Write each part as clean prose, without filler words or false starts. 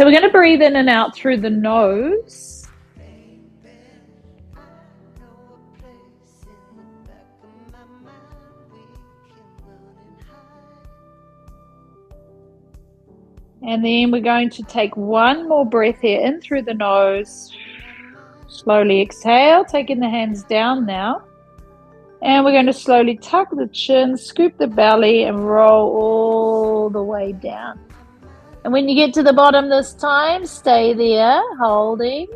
So we're going to breathe in and out through the nose. And then we're going to take one more breath here, in through the nose. Slowly exhale, taking the hands down now. And we're going to slowly tuck the chin, scoop the belly, and roll all the way down. And when you get to the bottom this time, stay there, holding.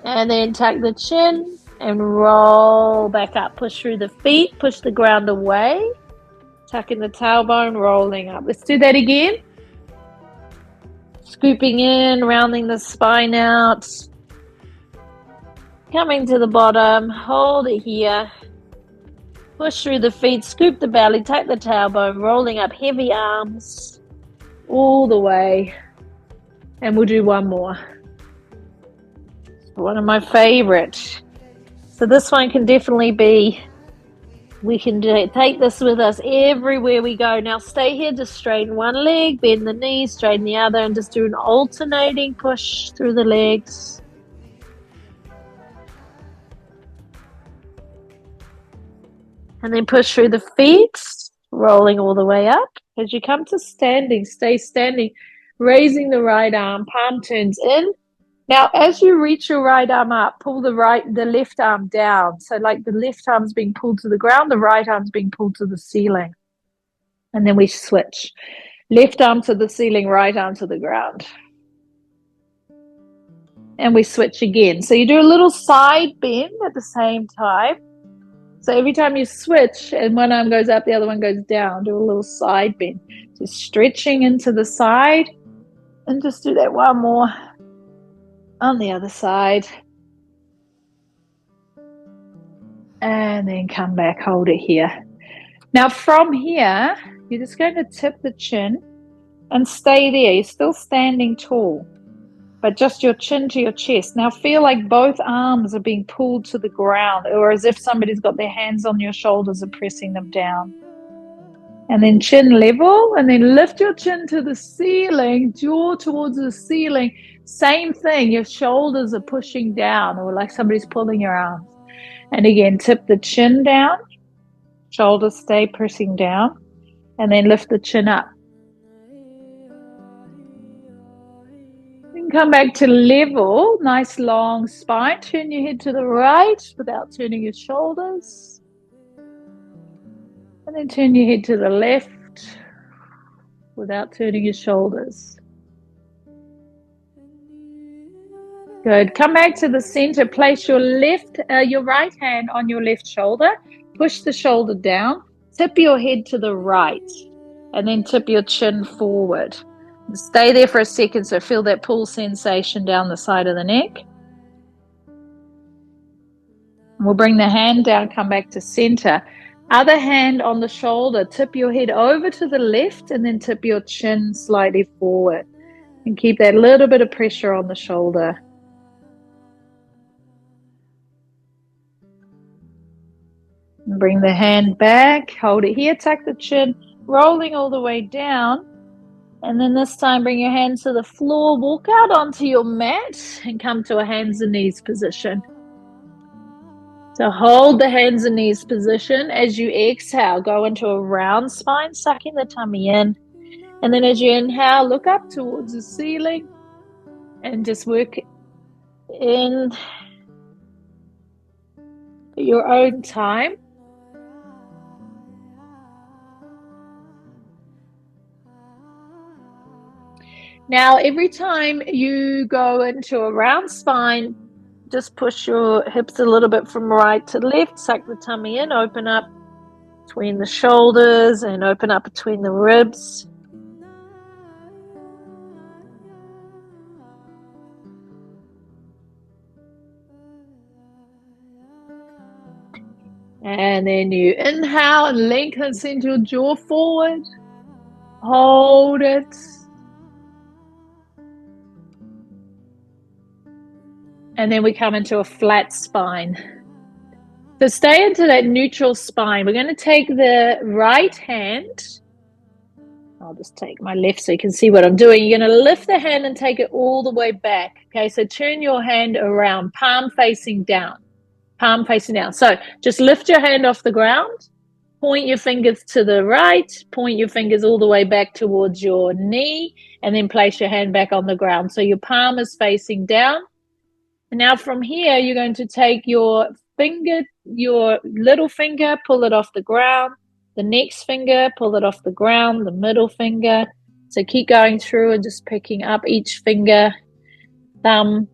And then tuck the chin and roll back up. Push through the feet, push the ground away. Tucking the tailbone, rolling up. Let's do that again. Scooping in, rounding the spine out. Coming to the bottom, hold it here. Push through the feet, scoop the belly, tuck the tailbone, rolling up, heavy arms all the way. And we'll do one more. One of my favorite. So this one can definitely be, we can take this with us everywhere we go. Now stay here, just straighten one leg, bend the knee, straighten the other, and just do an alternating push through the legs. And then push through the feet, rolling all the way up. As you come to standing, stay standing, raising the right arm, palm turns in. Now, as you reach your right arm up, pull the left arm down. So like the left arm's being pulled to the ground, the right arm's being pulled to the ceiling. And then we switch. Left arm to the ceiling, right arm to the ground. And we switch again. So you do a little side bend at the same time. So every time you switch and one arm goes up, the other one goes down, do a little side bend. Just stretching into the side. And just do that one more. On the other side. And then come back, hold it here. Now from here, you're just going to tip the chin and stay there. You're still standing tall, but just your chin to your chest. Now feel like both arms are being pulled to the ground, or as if somebody's got their hands on your shoulders and pressing them down. And then chin level, and then lift your chin to the ceiling, jaw towards the ceiling. Same thing, your shoulders are pushing down, or like somebody's pulling your arms. And again, tip the chin down, shoulders stay pressing down, and then lift the chin up. Then come back to level, nice long spine. Turn your head to the right without turning your shoulders. And then turn your head to the left without turning your shoulders. Good. Come back to the center. Place your right hand on your left shoulder. Push the shoulder down. Tip your head to the right. And then tip your chin forward. Stay there for a second, so feel that pull sensation down the side of the neck. And we'll bring the hand down, come back to center. Other hand on the shoulder, tip your head over to the left and then tip your chin slightly forward. And keep that little bit of pressure on the shoulder. And bring the hand back, hold it here, tuck the chin, rolling all the way down. And then this time bring your hands to the floor, walk out onto your mat and come to a hands and knees position. So hold the hands and knees position. As you exhale, go into a round spine, sucking the tummy in. And then as you inhale, look up towards the ceiling and just work in at your own time. Now, every time you go into a round spine, just push your hips a little bit from right to left, suck the tummy in, open up between the shoulders and open up between the ribs. And then you inhale and lengthen, send your jaw forward. Hold it. And then we come into a flat spine. So stay into that neutral spine. We're going to take the right hand I'll just take my left so you can see what I'm doing. You're going to lift the hand and take it all the way back. Okay, so turn your hand around, palm facing down. Palm facing down. So just lift your hand off the ground, point your fingers to the right, point your fingers all the way back towards your knee, and then place your hand back on the ground. So your palm is facing down. And now from here, you're going to take your finger, your little finger, pull it off the ground, the next finger, pull it off the ground, the middle finger. So keep going through and just picking up each finger, thumb.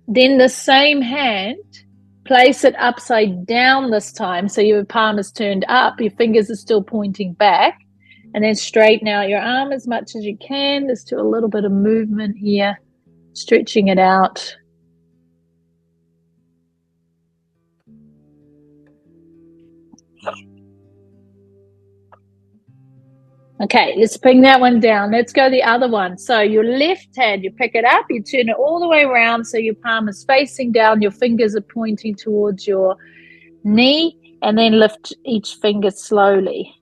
Then the same hand, place it upside down this time. So your palm is turned up, your fingers are still pointing back. And then straighten out your arm as much as you can. Just do a little bit of movement here, stretching it out. Okay, let's bring that one down. Let's go the other one. So your left hand, you pick it up, you turn it all the way around so your palm is facing down, your fingers are pointing towards your knee, and then lift each finger slowly.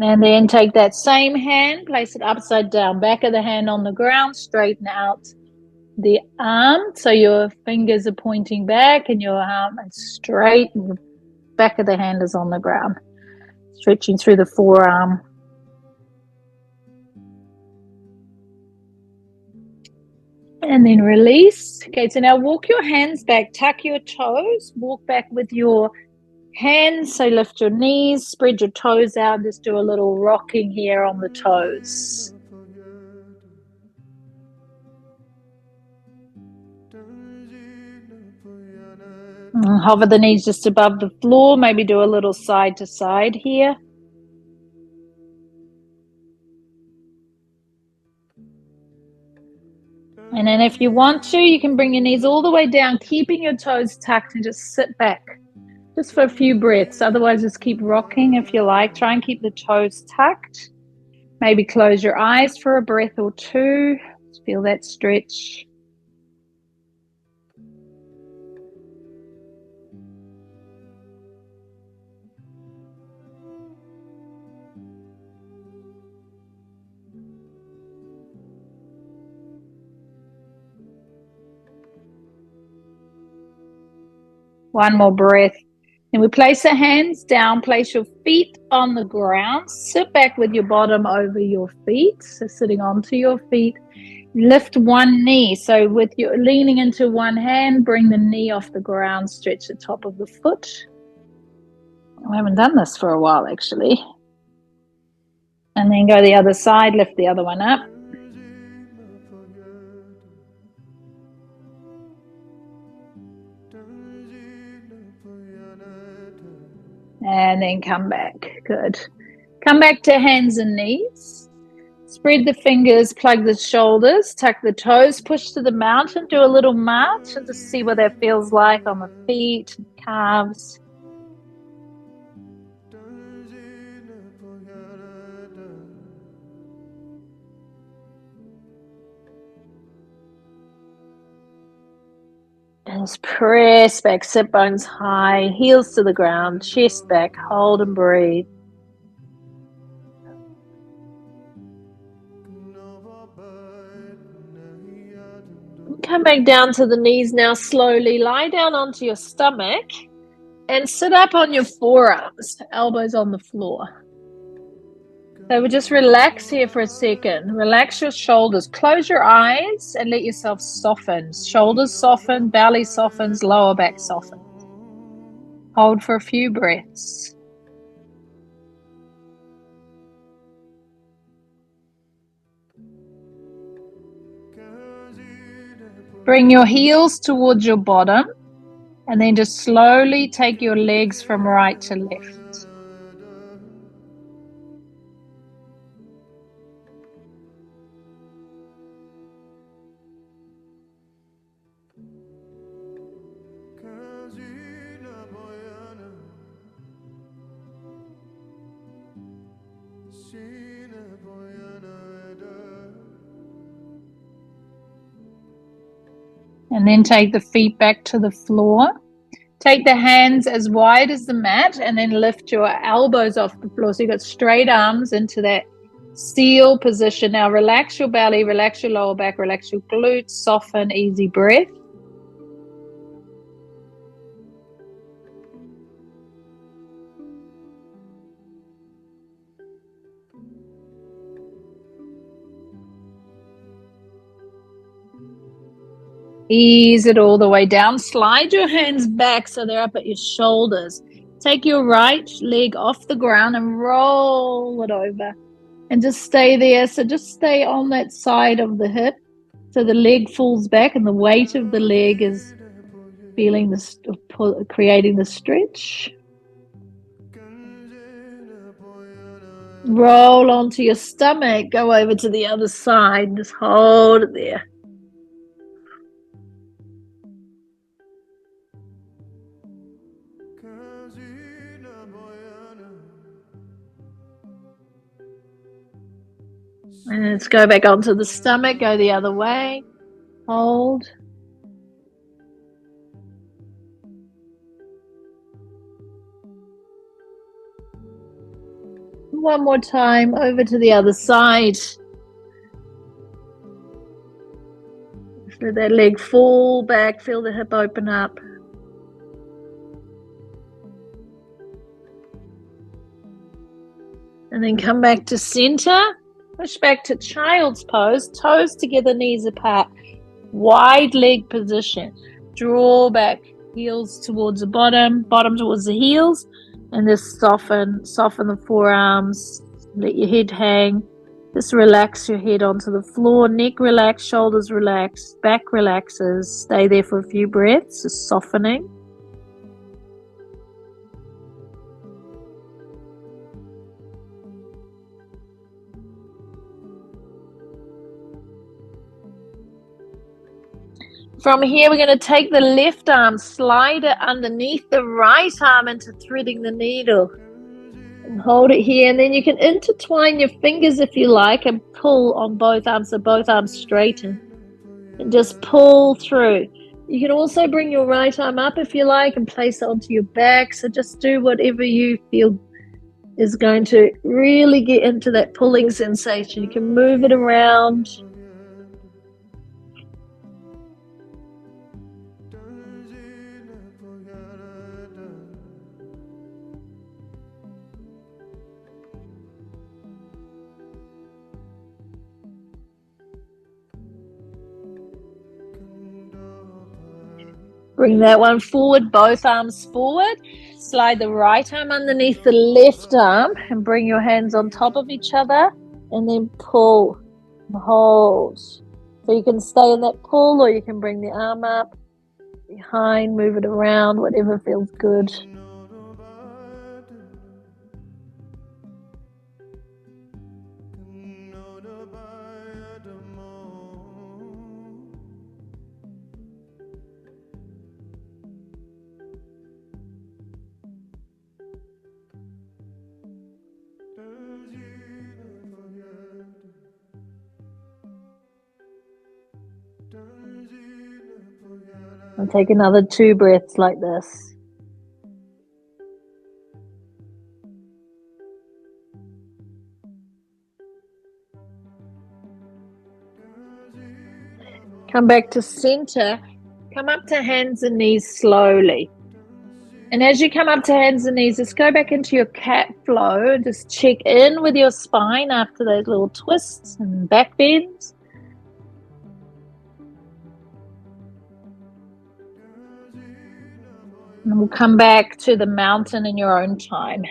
And then take that same hand, place it upside down, back of the hand on the ground, straighten out the arm. So your fingers are pointing back and your arm is straight and the back of the hand is on the ground. Stretching through the forearm. And then release. Okay, so now walk your hands back, tuck your toes, walk back with your hands. So lift your knees, spread your toes out, just do a little rocking here on the toes. Hover the knees just above the floor, maybe do a little side to side here. And then if you want to, you can bring your knees all the way down, keeping your toes tucked, and just sit back just for a few breaths. Otherwise, just keep rocking if you like. Try and keep the toes tucked. Maybe close your eyes for a breath or two. Just feel that stretch. One more breath. And we place our hands down, place your feet on the ground, sit back with your bottom over your feet, so sitting onto your feet. Lift one knee, so with your leaning into one hand, bring the knee off the ground, stretch the top of the foot. I haven't done this for a while actually. And then go the other side, lift the other one up. And then come back. Good. Come back to hands and knees. Spread the fingers, plug the shoulders, tuck the toes, push to the mountain, do a little march and just see what that feels like on the feet, calves. And just press back, sit bones high, heels to the ground, chest back, hold and breathe. Come back down to the knees now slowly. Lie down onto your stomach and sit up on your forearms, elbows on the floor. So we'll just relax here for a second. Relax your shoulders. Close your eyes and let yourself soften. Shoulders soften, belly softens, lower back softens. Hold for a few breaths. Bring your heels towards your bottom. And then just slowly take your legs from right to left. And then take the feet back to the floor. Take the hands as wide as the mat and then lift your elbows off the floor. So you've got straight arms into that seal position. Now relax your belly, relax your lower back, relax your glutes, soften, easy breath. Ease it all the way down. Slide your hands back so they're up at your shoulders. Take your right leg off the ground and roll it over. And just stay there. So just stay on that side of the hip. So the leg falls back and the weight of the leg is feeling this, creating the stretch. Roll onto your stomach. Go over to the other side. Just hold it there. And let's go back onto the stomach. Go the other way. Hold. One more time, over to the other side. Let that leg fall back, feel the hip open up. And then come back to center. Push back to child's pose, toes together, knees apart. Wide leg position. Draw back, heels towards the bottom, bottom towards the heels. And just soften the forearms. Let your head hang. Just relax your head onto the floor. Neck relax, shoulders relax, back relaxes. Stay there for a few breaths, just softening. From here, we're going to take the left arm, slide it underneath the right arm into threading the needle. And hold it here. And then you can intertwine your fingers if you like and pull on both arms so both arms straighten. And just pull through. You can also bring your right arm up if you like and place it onto your back. So just do whatever you feel is going to really get into that pulling sensation. You can move it around. Bring that one forward, both arms forward. Slide the right arm underneath the left arm and bring your hands on top of each other and then pull and hold. So you can stay in that pull or you can bring the arm up, behind, move it around, whatever feels good. And take another 2 breaths like this. Come back to center. Come up to hands and knees slowly. And as you come up to hands and knees, just go back into your cat flow and just check in with your spine after those little twists and back bends. And we'll come back to the mountain in your own time.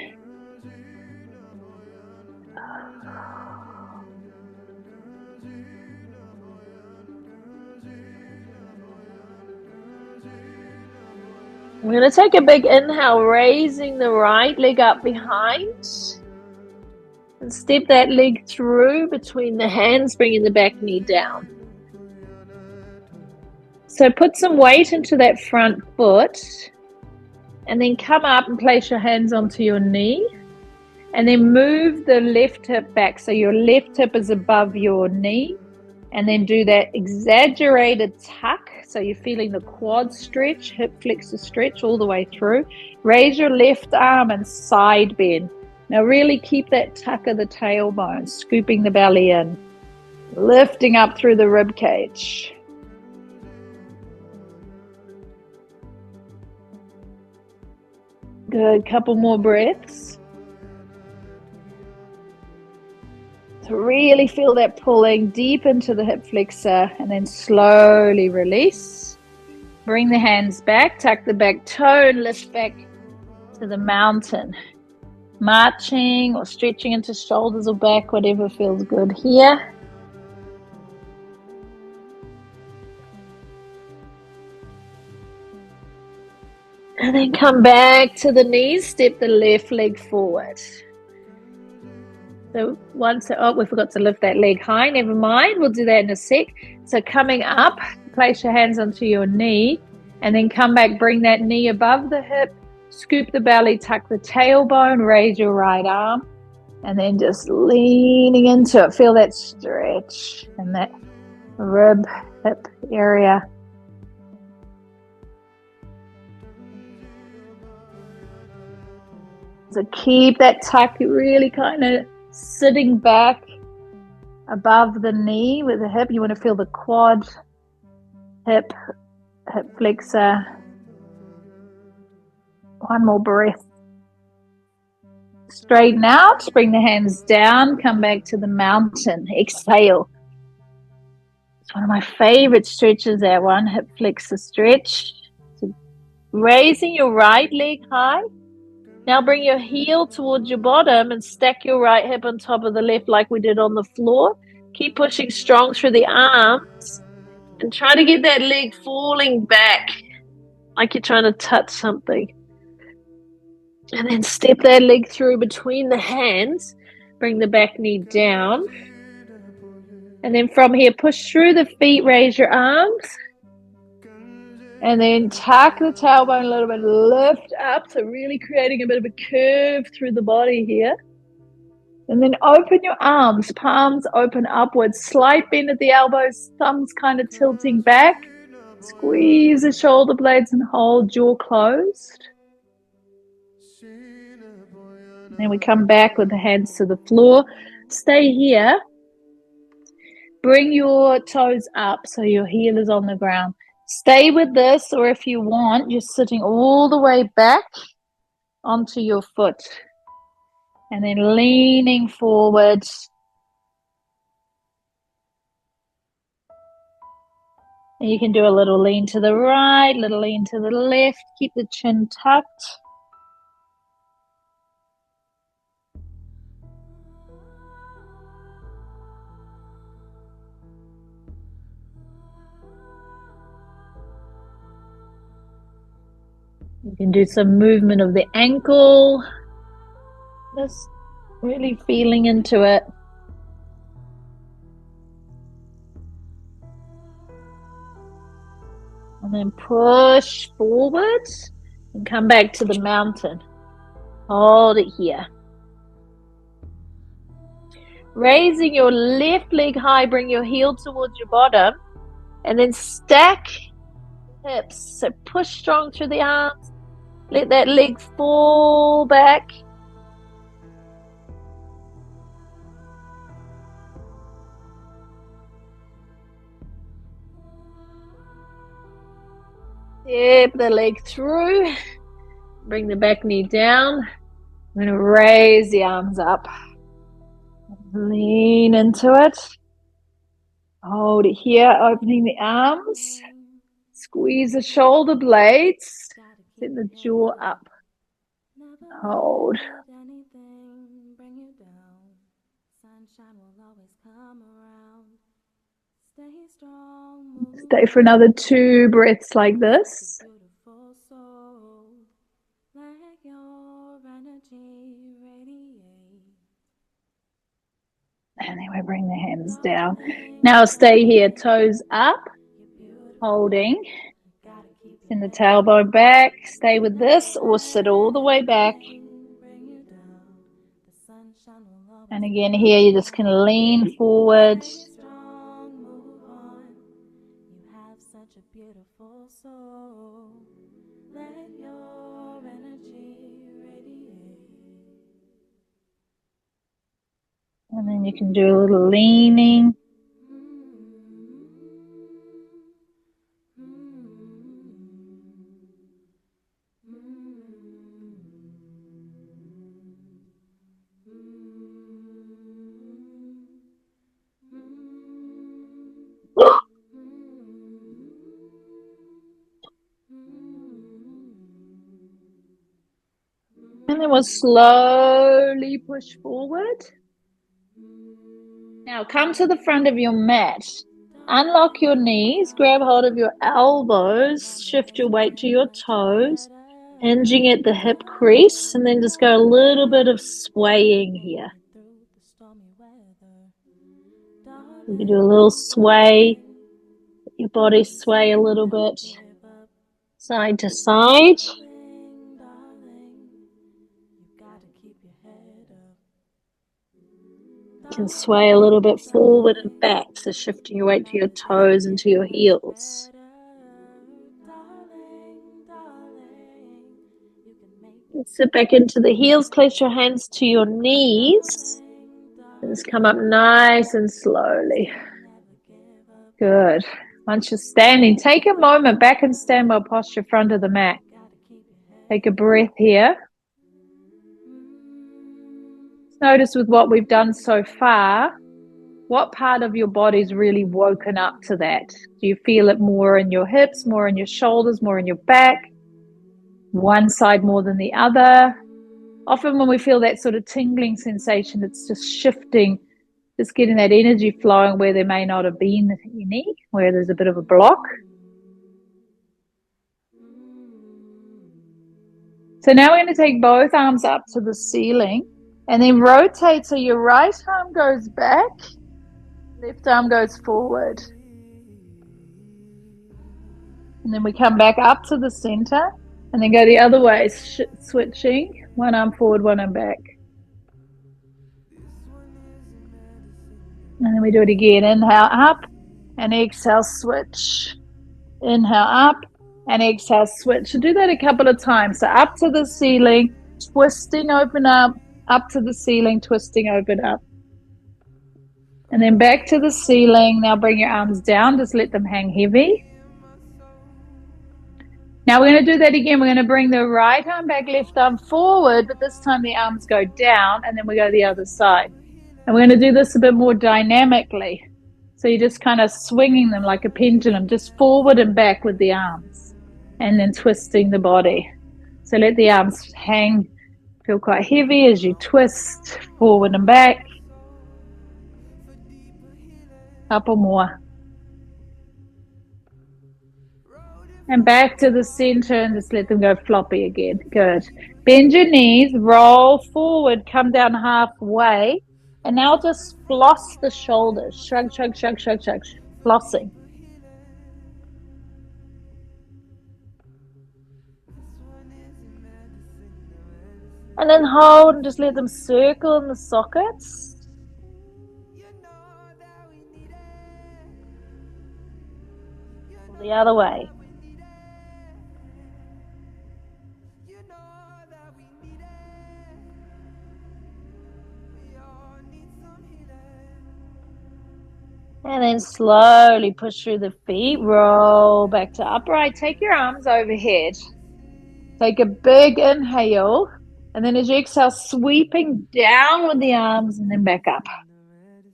We're going to take a big inhale, raising the right leg up behind. And step that leg through between the hands, bringing the back knee down. So put some weight into that front foot. And then come up and place your hands onto your knee. And then move the left hip back. So your left hip is above your knee. And then do that exaggerated tuck. So you're feeling the quad stretch, hip flexor stretch all the way through. Raise your left arm and side bend. Now really keep that tuck of the tailbone, scooping the belly in. Lifting up through the rib cage. Good, couple more breaths. So really feel that pulling deep into the hip flexor and then slowly release. Bring the hands back, tuck the back toe and lift back to the mountain. Marching or stretching into shoulders or back, whatever feels good here. And then come back to the knees, step the left leg forward. So we forgot to lift that leg high, never mind, we'll do that in a sec. So coming up, place your hands onto your knee, and then come back, bring that knee above the hip, scoop the belly, tuck the tailbone, raise your right arm, and then just leaning into it. Feel that stretch in that rib, hip area. So keep that tuck really kind of sitting back above the knee with the hip. You want to feel the quad, hip flexor. One more breath. Straighten out, bring the hands down, come back to the mountain. Exhale. It's one of my favorite stretches, that one, hip flexor stretch. So raising your right leg high. Now bring your heel towards your bottom and stack your right hip on top of the left like we did on the floor. Keep pushing strong through the arms and try to get that leg falling back like you're trying to touch something. And then step that leg through between the hands. Bring the back knee down. And then from here, push through the feet, raise your arms. And then tuck the tailbone a little bit, lift up. So really creating a bit of a curve through the body here. And then open your arms, palms open upwards, slight bend at the elbows, thumbs kind of tilting back. Squeeze the shoulder blades and hold jaw closed. Then we come back with the hands to the floor. Stay here. Bring your toes up so your heel is on the ground. Stay with this, or if you want, you're sitting all the way back onto your foot. And then leaning forward. And you can do a little lean to the right, little lean to the left. Keep the chin tucked. You can do some movement of the ankle. Just really feeling into it. And then push forward and come back to the mountain. Hold it here. Raising your left leg high, bring your heel towards your bottom. And then stack hips. So push strong through the arms. Let that leg fall back. Step the leg through. Bring the back knee down. I'm going to raise the arms up. Lean into it. Hold it here, opening the arms. Squeeze the shoulder blades. Set the jaw up. Hold. Stay for another 2 breaths like this. And then we bring the hands down. Now stay here, toes up, holding. Send the tailbone back. Stay with this or sit all the way back. And again, here you just can lean forward. And then you can do a little leaning. And then we'll slowly push forward. Now come to the front of your mat. Unlock your knees, grab hold of your elbows, shift your weight to your toes, hinging at the hip crease, and then just go a little bit of swaying here. You can do a little sway, let your body sway a little bit side to side. You can sway a little bit forward and back, so shifting your weight to your toes and to your heels. Sit back into the heels, place your hands to your knees. And just come up nice and slowly. Good. Once you're standing, take a moment back in standby posture, front of the mat. Take a breath here. Notice with what we've done so far, what part of your body's really woken up to that? Do you feel it more in your hips, more in your shoulders, more in your back? One side more than the other? Often when we feel that sort of tingling sensation, it's just shifting, just getting that energy flowing where there may not have been any, where there's a bit of a block. So now we're going to take both arms up to the ceiling and then rotate so your right arm goes back, left arm goes forward. And then we come back up to the center and then go the other way, switching, one arm forward, one arm back. And then we do it again. Inhale up and exhale, switch. Inhale up and exhale, switch. So do that a couple of times. So up to the ceiling, twisting, open up to the ceiling, twisting, open up. And then back to the ceiling. Now bring your arms down, just let them hang heavy. Now we're going to do that again. We're going to bring the right arm back, left arm forward, but this time the arms go down and then we go the other side. And we're going to do this a bit more dynamically. So you're just kind of swinging them like a pendulum, just forward and back with the arms and then twisting the body. So let the arms hang, feel quite heavy as you twist forward and back. Couple more. And back to the center and just let them go floppy again. Good. Bend your knees, roll forward, come down halfway. And now just floss the shoulders. Shrug, shrug, shrug, shrug, shrug. Flossing. And then hold and just let them circle in the sockets. The other way. And then slowly push through the feet, roll back to upright. Take your arms overhead. Take a big inhale. And then as you exhale, sweeping down with the arms and then back up.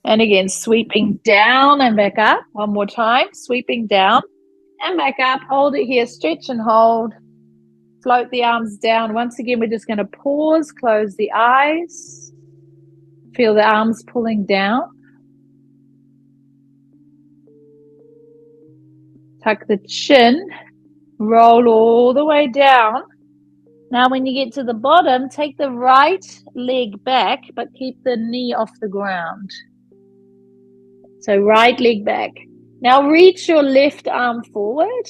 And again, sweeping down and back up. One more time, sweeping down and back up. Hold it here, stretch and hold. Float the arms down. Once again, we're just going to pause, close the eyes. Feel the arms pulling down. Tuck the chin, roll all the way down. Now when you get to the bottom, take the right leg back, but keep the knee off the ground. So right leg back. Now reach your left arm forward.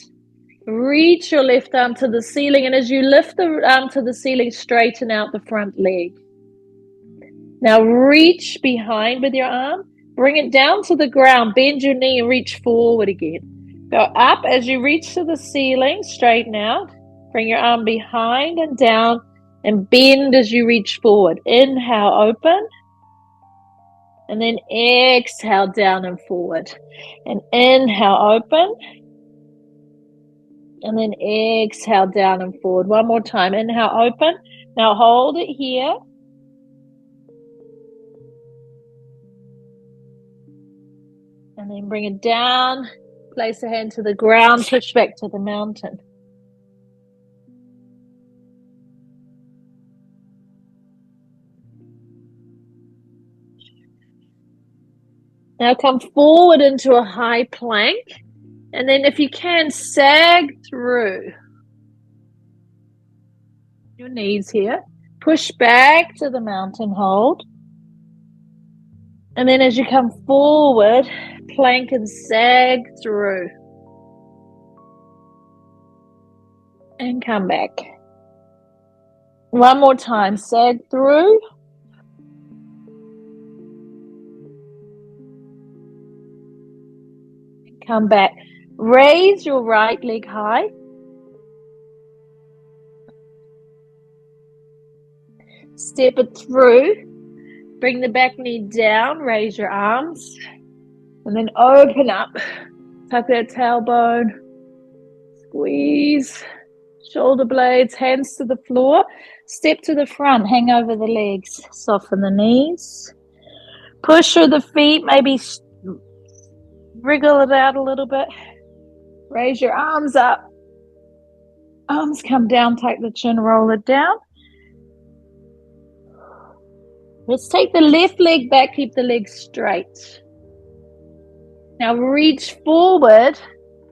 Reach your left arm to the ceiling, and as you lift the arm to the ceiling, straighten out the front leg. Now reach behind with your arm. Bring it down to the ground. Bend your knee and reach forward again. Go up as you reach to the ceiling. Straighten out. Bring your arm behind and down and bend as you reach forward. Inhale, open. And then exhale, down and forward. And inhale, open. And then exhale, down and forward. One more time. Inhale, open. Now hold it here. And then bring it down. Place a hand to the ground. Push back to the mountain. Now come forward into a high plank. And then if you can, sag through your knees here. Push back to the mountain, hold. And then as you come forward, plank and sag through. And come back. One more time, sag through. And come back. Raise your right leg high. Step it through. Bring the back knee down. Raise your arms. And then open up. Tuck that tailbone. Squeeze. Shoulder blades. Hands to the floor. Step to the front. Hang over the legs. Soften the knees. Push through the feet. Maybe wriggle it out a little bit. Raise your arms up. Arms come down. Take the chin. Roll it down. Let's take the left leg back. Keep the leg straight. Now reach forward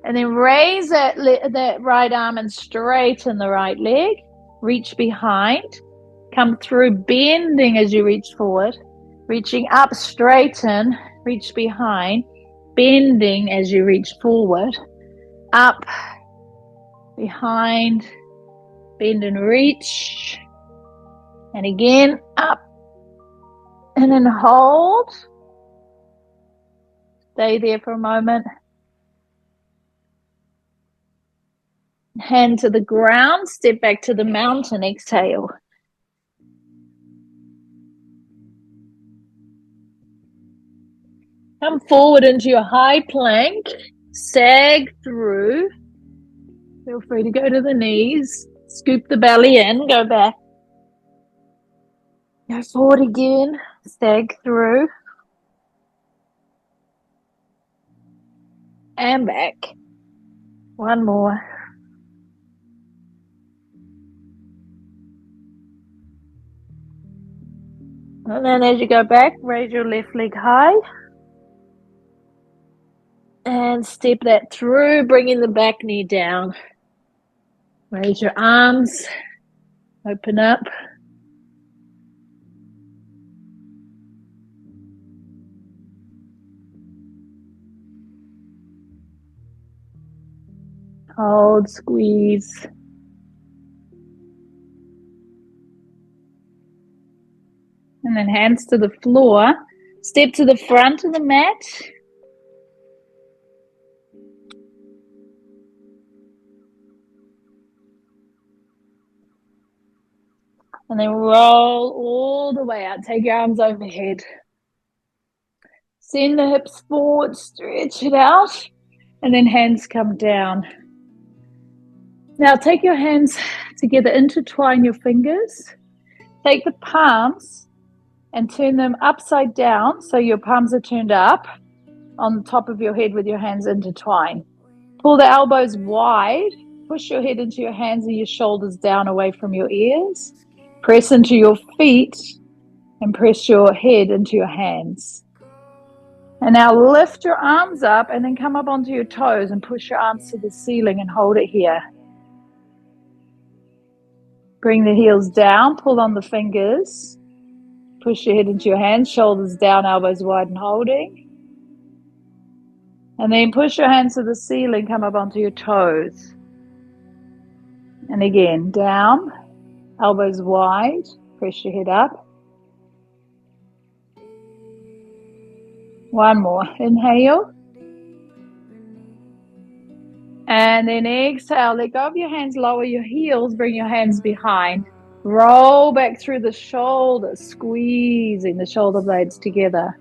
and then raise that right arm and straighten the right leg. Reach behind. Come through, bending as you reach forward. Reaching up, straighten. Reach behind. Bending as you reach forward. Up, behind, bend and reach. And again, up. And then hold. Stay there for a moment. Hand to the ground. Step back to the mountain. Exhale. Come forward into your high plank. Sag through. Feel free to go to the knees. Scoop the belly in. Go back. Go forward again. Sag through. And back. One more. And then as you go back, raise your left leg high. And step that through, bringing the back knee down. Raise your arms. Open up. Hold, squeeze. And then hands to the floor. Step to the front of the mat. And then roll all the way out. Take your arms overhead. Send the hips forward, stretch it out. And then hands come down. Now take your hands together, intertwine your fingers. Take the palms and turn them upside down so your palms are turned up on the top of your head with your hands intertwined. Pull the elbows wide. Push your head into your hands and your shoulders down away from your ears. Press into your feet and press your head into your hands. And now lift your arms up and then come up onto your toes and push your arms to the ceiling and hold it here. Bring the heels down, pull on the fingers. Push your head into your hands, shoulders down, elbows wide and holding. And then push your hands to the ceiling, come up onto your toes. And again, down, elbows wide, press your head up. One more, inhale. And then exhale, let go of your hands, lower your heels, bring your hands behind. Roll back through the shoulders, squeezing the shoulder blades together.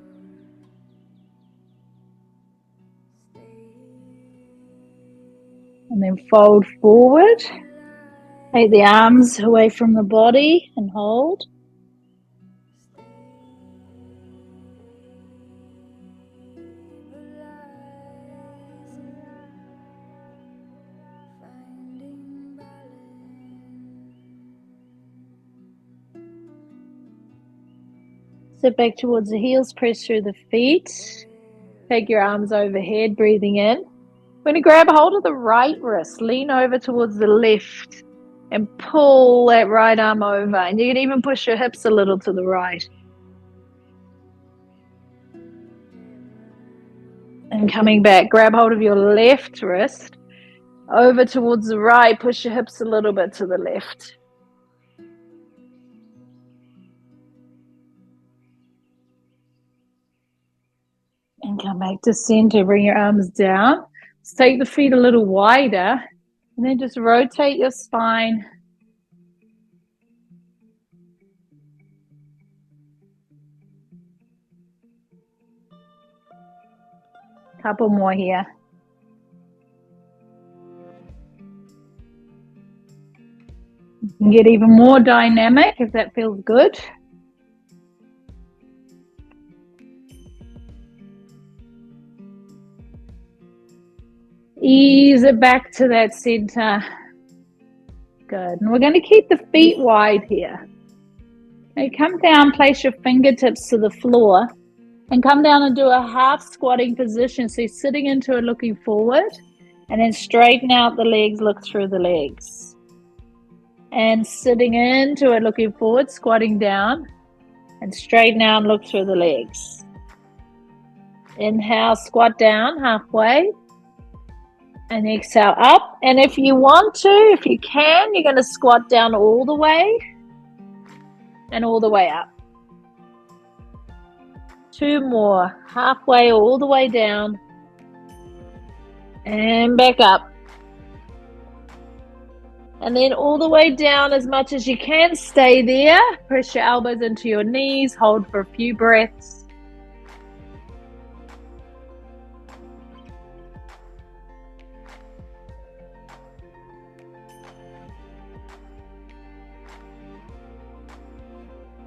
And then fold forward. Take the arms away from the body and hold. Sit back towards the heels, press through the feet. Take your arms overhead, breathing in. We're going to grab hold of the right wrist, lean over towards the left and pull that right arm over. And you can even push your hips a little to the right. And coming back, grab hold of your left wrist, over towards the right, push your hips a little bit to the left. And come back to center, bring your arms down. Let's take the feet a little wider, and then just rotate your spine. Couple more here. You can get even more dynamic if that feels good. Ease it back to that center. Good. And we're going to keep the feet wide here. Okay, come down, place your fingertips to the floor, and come down and do a half squatting position. So you're sitting into it, looking forward, and then straighten out the legs, look through the legs. And sitting into it, looking forward, squatting down, and straighten out and look through the legs. Inhale, squat down halfway. And exhale up. And if you want to, if you can, you're going to squat down all the way and all the way up. Two more. Halfway or all the way down. And back up. And then all the way down as much as you can. Stay there. Press your elbows into your knees. Hold for a few breaths.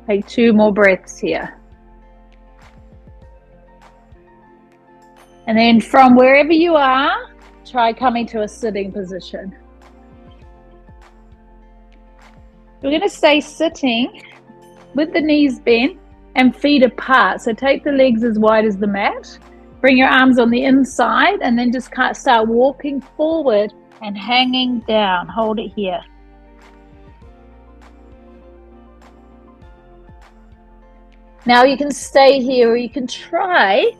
Take two more breaths here. And then from wherever you are, try coming to a sitting position. We're going to stay sitting with the knees bent and feet apart. So take the legs as wide as the mat. Bring your arms on the inside and then just start walking forward and hanging down. Hold it here. Now you can stay here, or you can try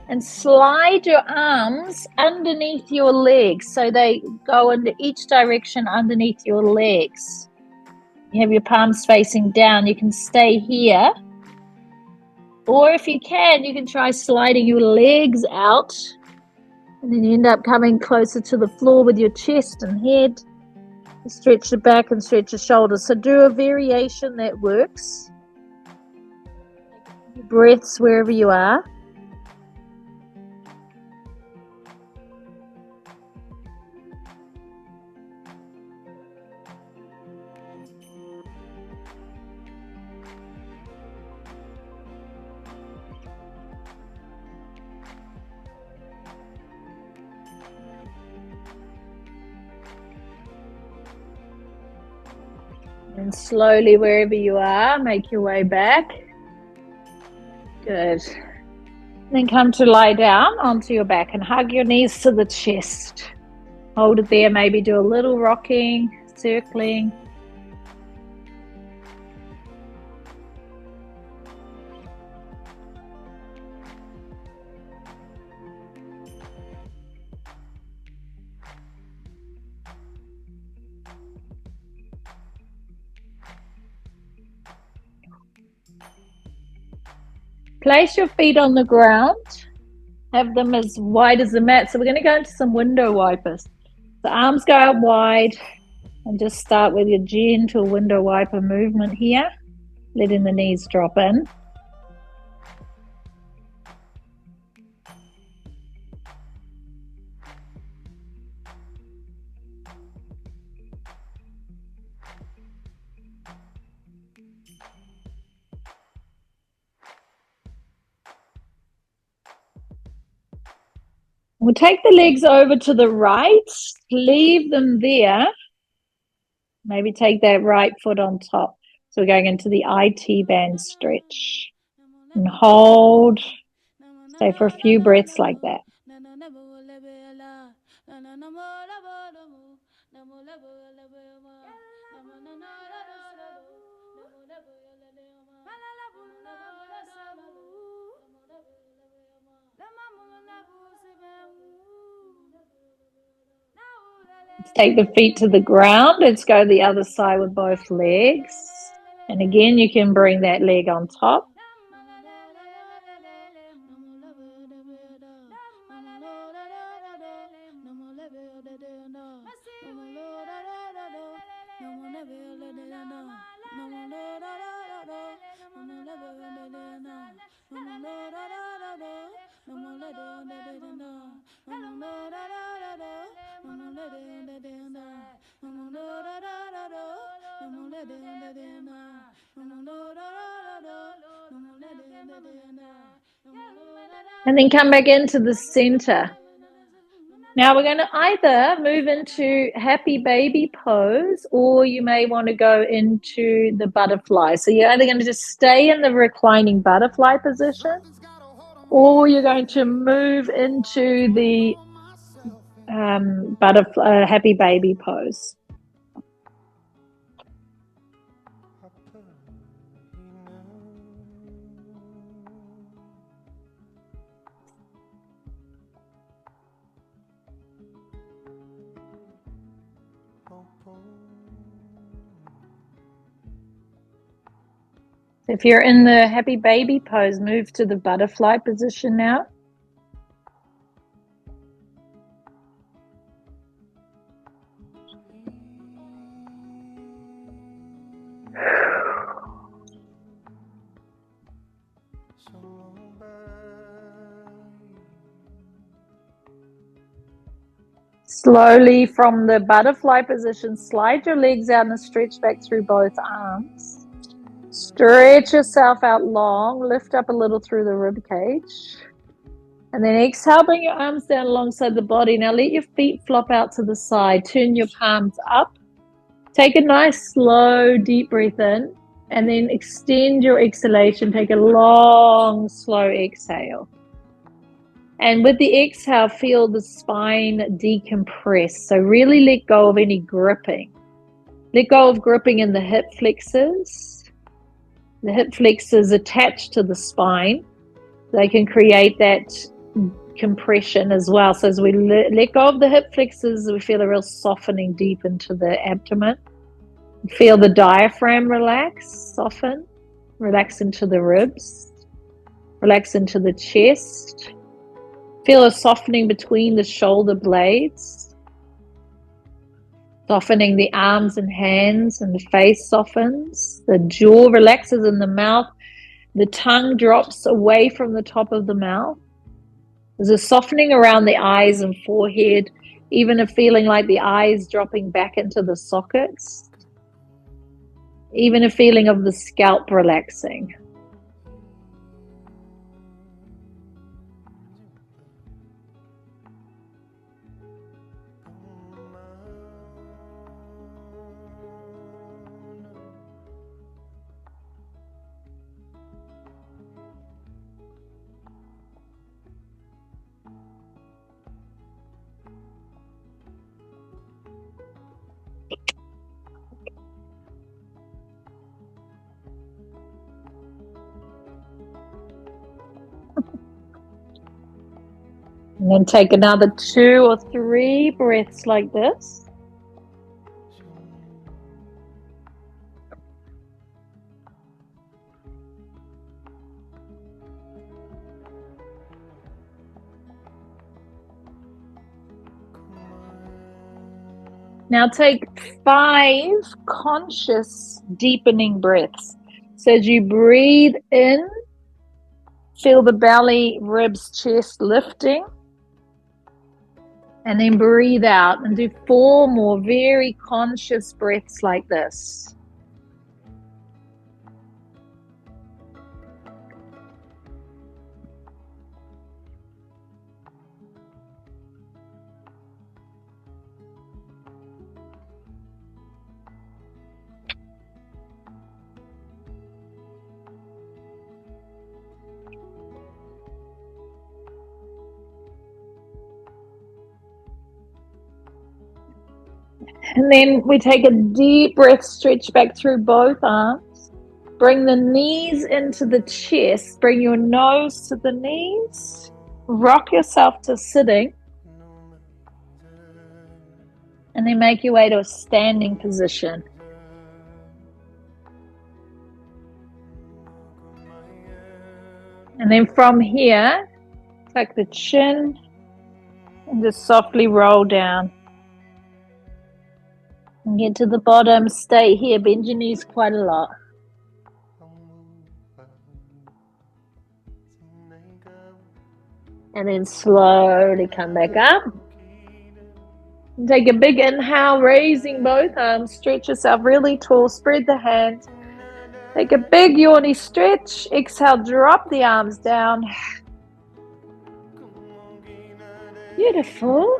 and slide your arms underneath your legs so they go into each direction underneath your legs. You have your palms facing down. You can stay here. Or if you can try sliding your legs out. And then you end up coming closer to the floor with your chest and head. Stretch the back and stretch the shoulders. So do a variation that works. Breaths wherever you are. And slowly, wherever you are, make your way back. Good. Then come to lie down onto your back and hug your knees to the chest. Hold it there, maybe do a little rocking, circling. Place your feet on the ground. Have them as wide as the mat. So we're going to go into some window wipers. The arms go out wide and just start with your gentle window wiper movement here, letting the knees drop in. We'll take the legs over to the right, leave them there. Maybe take that right foot on top. So we're going into the IT band stretch. And hold, stay for a few breaths like that. Let's take the feet to the ground. Let's go the other side with both legs. And again, you can bring that leg on top. And then come back into the center. Now we're going to either move into happy baby pose, or you may want to go into the butterfly. So you're either going to just stay in the reclining butterfly position, or you're going to move into the butterfly happy baby pose. If you're in the happy baby pose, move to the butterfly position now. Slowly from the butterfly position, slide your legs out and stretch back through both arms. Stretch yourself out long, lift up a little through the rib cage. And then exhale, bring your arms down alongside the body. Now let your feet flop out to the side. Turn your palms up. Take a nice, slow, deep breath in. And then extend your exhalation. Take a long, slow exhale. And with the exhale, feel the spine decompress. So really let go of any gripping. Let go of gripping in the hip flexors. The hip flexors attached to the spine. They can create that compression as well. So as we let go of the hip flexors, we feel a real softening deep into the abdomen. Feel the diaphragm relax, soften. Relax into the ribs. Relax into the chest. Feel a softening between the shoulder blades. Softening the arms and hands, and the face softens. The jaw relaxes in the mouth. The tongue drops away from the top of the mouth. There's a softening around the eyes and forehead, even a feeling like the eyes dropping back into the sockets. Even a feeling of the scalp relaxing. And then take another 2 or 3 breaths like this. Now take 5 conscious deepening breaths. So as you breathe in, feel the belly, ribs, chest lifting. And then breathe out and do 4 more very conscious breaths like this. And then we take a deep breath, stretch back through both arms. Bring the knees into the chest. Bring your nose to the knees. Rock yourself to sitting. And then make your way to a standing position. And then from here, tuck the chin and just softly roll down. And get to the bottom, stay here, bend your knees quite a lot. And then slowly come back up. And take a big inhale, raising both arms, stretch yourself really tall, spread the hands. Take a big yawny stretch, exhale, drop the arms down. Beautiful.